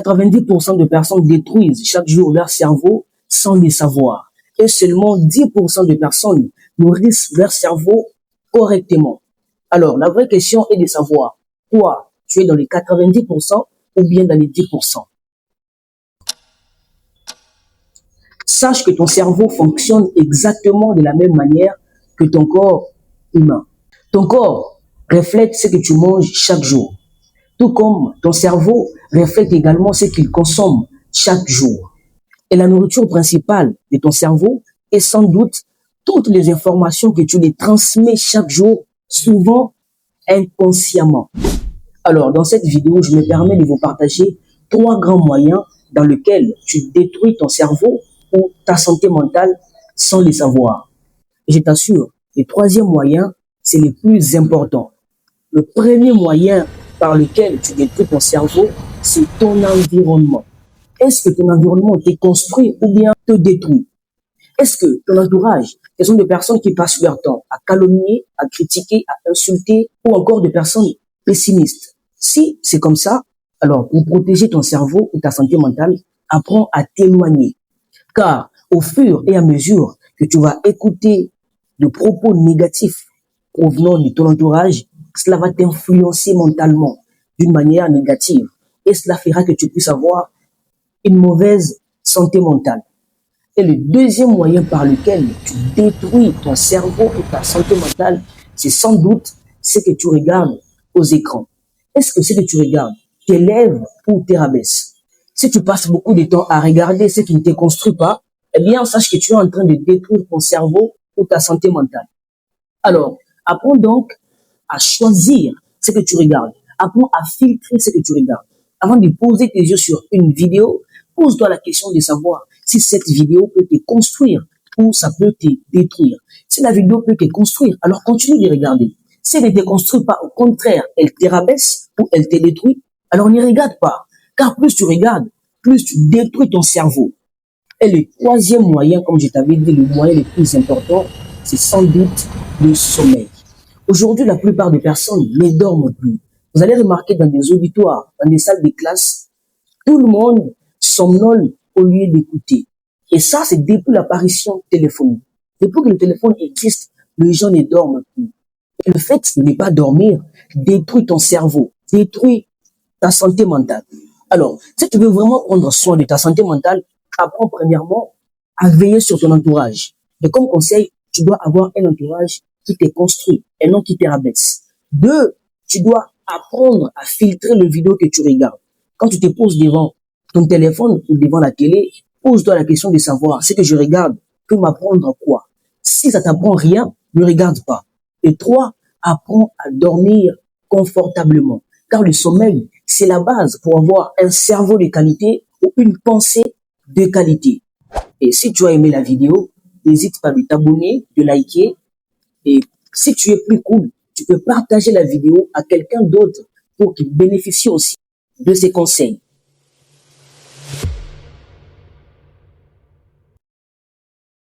90% de personnes détruisent chaque jour leur cerveau sans le savoir. Et seulement 10% de personnes nourrissent leur cerveau correctement. Alors, la vraie question est de savoir, toi, tu es dans les 90% ou bien dans les 10%. Sache que ton cerveau fonctionne exactement de la même manière que ton corps humain. Ton corps reflète ce que tu manges chaque jour, tout comme ton cerveau reflète également ce qu'il consomme chaque jour. Et la nourriture principale de ton cerveau est sans doute toutes les informations que tu lui transmets chaque jour, souvent inconsciemment. Alors, dans cette vidéo, je me permets de vous partager 3 grands moyens dans lesquels tu détruis ton cerveau ou ta santé mentale sans le savoir. Et je t'assure, le 3e moyen, c'est le plus important. Le premier moyen par lequel tu détruis ton cerveau, c'est ton environnement. Est-ce que ton environnement te construit ou bien te détruit? Est-ce que ton entourage, ce sont des personnes qui passent leur temps à calomnier, à critiquer, à insulter ou encore des personnes pessimistes? Si c'est comme ça, alors pour protéger ton cerveau ou ta santé mentale, apprends à t'éloigner. Car au fur et à mesure que tu vas écouter de propos négatifs provenant de ton entourage, cela va t'influencer mentalement d'une manière négative. Et cela fera que tu puisses avoir une mauvaise santé mentale. Et le 2e moyen par lequel tu détruis ton cerveau et ta santé mentale, c'est sans doute ce que tu regardes aux écrans. Est-ce que ce que tu regardes t'élève ou te rabaisse? Si tu passes beaucoup de temps à regarder ce qui ne te construit pas, eh bien, sache que tu es en train de détruire ton cerveau ou ta santé mentale. Alors, apprends donc à choisir ce que tu regardes. Apprends à filtrer ce que tu regardes. Avant de poser tes yeux sur une vidéo, pose-toi la question de savoir si cette vidéo peut te construire ou ça peut te détruire. Si la vidéo peut te construire, alors continue de regarder. Si elle ne te construit pas, au contraire, elle te rabaisse ou elle te détruit, alors ne regarde pas. Car plus tu regardes, plus tu détruis ton cerveau. Et le 3e moyen, comme je t'avais dit, le moyen le plus important, c'est sans doute le sommeil. Aujourd'hui, la plupart des personnes ne dorment plus. Vous allez remarquer dans des auditoires, dans des salles de classe, tout le monde somnole au lieu d'écouter. Et ça, c'est depuis l'apparition téléphonique. Depuis que le téléphone existe, les gens ne dorment plus. Et le fait de ne pas dormir détruit ton cerveau, détruit ta santé mentale. Alors, si tu veux vraiment prendre soin de ta santé mentale, apprends premièrement à veiller sur ton entourage. Et comme conseil, tu dois avoir un entourage qui te construit et non qui te rabaisse. 2, tu dois apprendre à filtrer les vidéos que tu regardes. Quand tu te poses devant ton téléphone ou devant la télé, pose-toi la question de savoir ce que je regarde peut m'apprendre quoi. Si ça t'apprend rien, ne regarde pas. Et 3, apprends à dormir confortablement. Car le sommeil, c'est la base pour avoir un cerveau de qualité ou une pensée de qualité. Et si tu as aimé la vidéo, n'hésite pas de t'abonner, de liker. Et si tu es plus cool, tu peux partager la vidéo à quelqu'un d'autre pour qu'il bénéficie aussi de ces conseils.